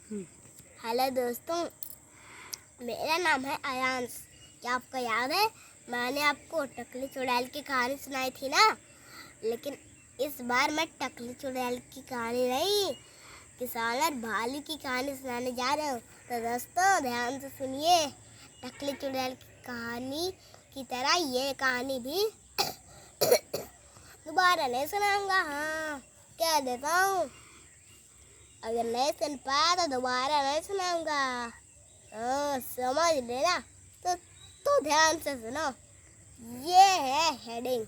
Hello दोस्तों, मेरा नाम है आयांश। क्या आपको याद है मैंने आपको टकली चुड़ैल की कहानी सुनाई थी ना? लेकिन इस बार मैं टकली चुड़ैल की कहानी नहीं, किसान और भालू की कहानी सुनाने जा रहा हूँ। तो दोस्तों ध्यान से सुनिए। टकली चुड़ैल की कहानी की तरह ये कहानी भी दोबारा नहीं सुनाऊंगा। हाँ, कह देता हूँ, अगर नहीं सुन पाया तो दोबारा नहीं सुनाऊंगा। समझ लेना। तो ध्यान से सुनो। ये है हेडिंग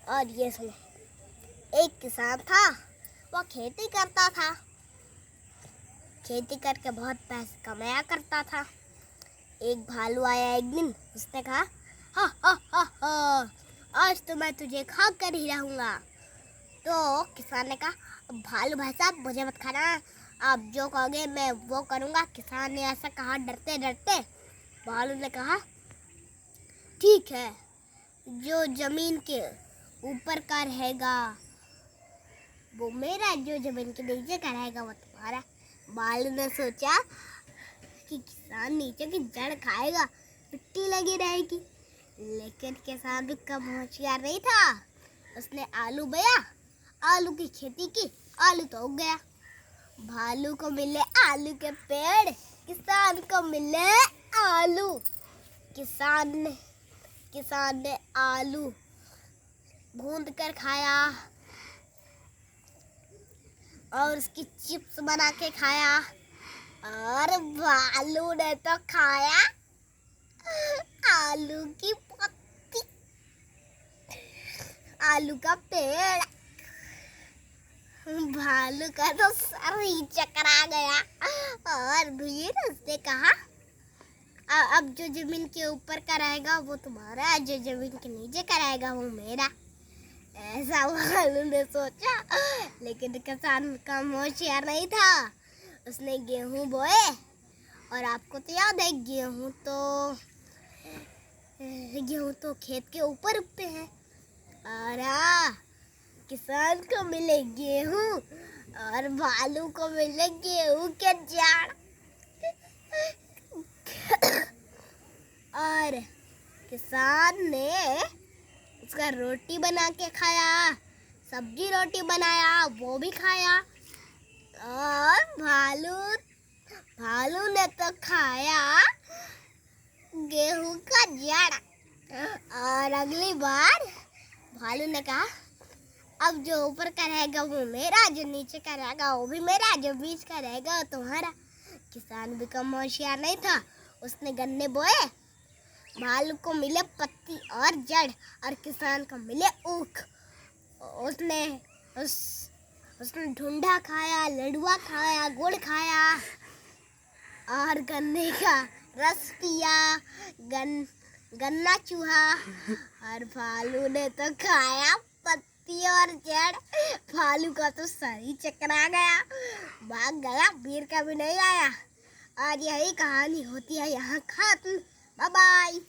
और ये सुनो। एक किसान था, वो खेती करता था। खेती करके बहुत पैसे कमाया करता था। एक भालू आया एक दिन, उसने कहा हा हा हा हा, आज तो मैं तुझे खा कर ही रहूंगा। तो किसान ने कहा भालू भाई साहब मुझे मत खाना, आप जो कहोगे मैं वो करूँगा। किसान ने ऐसा कहा डरते डरते। भालू ने कहा ठीक है, जो जमीन के ऊपर का रहेगा वो मेरा, जो जमीन के नीचे का रहेगा वो तुम्हारा। भालू ने सोचा कि किसान नीचे की जड़ खाएगा, मिट्टी लगी रहेगी। लेकिन किसान भी कम होशियार नहीं था। उसने आलू बोया, आलू की खेती की, आलू तो उग गया। भालू को मिले आलू के पेड़, किसान को मिले आलू। किसान ने आलू भून कर खाया और उसकी चिप्स बना के खाया। और भालू ने तो खाया आलू की पत्ती, आलू का पेड़। भालू का तो सर ही चकरा गया और फिर उसने कहा अब जो जमीन के ऊपर का रहेगा वो तुम्हारा, जो जमीन के नीचे का रहेगा वो मेरा। ऐसा भालू ने सोचा। लेकिन किसान कम होशियार नहीं था। उसने गेहूं बोए और आपको तो याद है गेहूं तो खेत के ऊपर उगते हैं। और किसान को मिले गेहूं और भालू को मिले गेहूं के झाड़। और किसान ने उसका रोटी बना के खाया, सब्जी रोटी बनाया वो भी खाया। और भालू ने तो खाया गेहूं का जड़। और अगली बार भालू ने कहा अब जो ऊपर का रहेगा वो मेरा, जो नीचे का रहेगा वो भी मेरा, जो बीच का रहेगा वो तुम्हारा। किसान भी कम होशियार नहीं था। उसने गन्ने बोए, भालू को मिले पत्ती और जड़ और किसान को मिले ऊख। उसने ढूंढा खाया, लडुआ खाया, गुड़ खाया और गन्ने का रस पिया, गन्ना चूहा। और भालू ने तो खाया पत्ती और जड़। भालू का तो सर ही चकरा गया, भाग गया, फिर कभी नहीं आया। और यही कहानी होती है यहाँ खत्म। Bye bye.